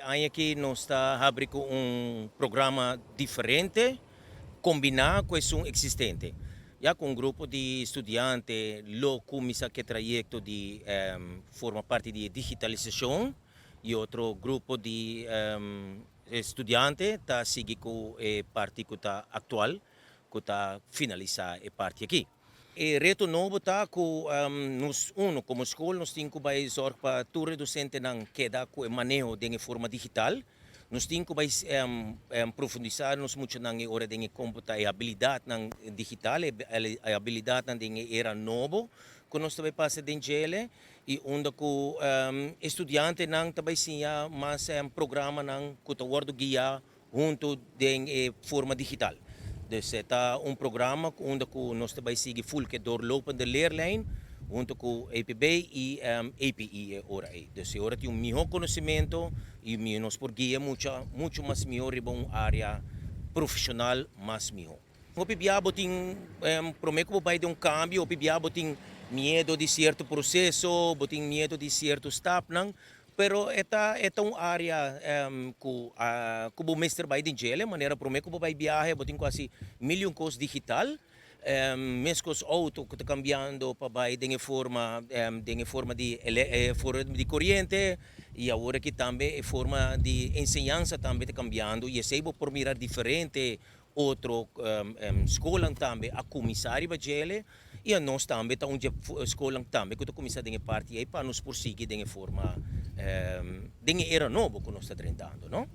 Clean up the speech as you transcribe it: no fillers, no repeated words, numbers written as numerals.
aqui nós está abrindo programa diferente, combinar com o existente. Já com um grupo de estudantes, lo começa que projeto de forma parte de digitalização e outro grupo de estudantes está seguindo com a parte que está atual, que está finalizar a parte aqui. E reto novo tá com nos como escola nós temos que zorgar para todo docente não queda com o manejo de forma digital. Nós temos que profundizar nos muito na hora de computar a habilidade na digital, a habilidade na era novo que nós também passa dentro dele e onde com estudante não também sim mas programa não que está guia junto de forma digital. Dus het is een programma onde nós também seguir full que doorlopende leerlijn junto com APB e API ora aí. Dus agora tem melhor conhecimento e nós por guia muito mais melhor em uma área profissional mais melhor. O pibiabo tem prometo que vai ter cambio, o pibiabo tem medo de certo processo, tem medo de certo step não. Pero esta uma área que o mestre vai de maneira prometo que vai viajar, tem quase milhão coisas digital, mesmo os auto que está cambiando para vai de forma de corrente e agora que também a forma de ensinança também está cambiando e se por mirar diferente outro escola também a comissário vai e a nós também tá onde escola também que está começando a parte aí para nos prosseguir de forma de era novo que nós está tentando, não?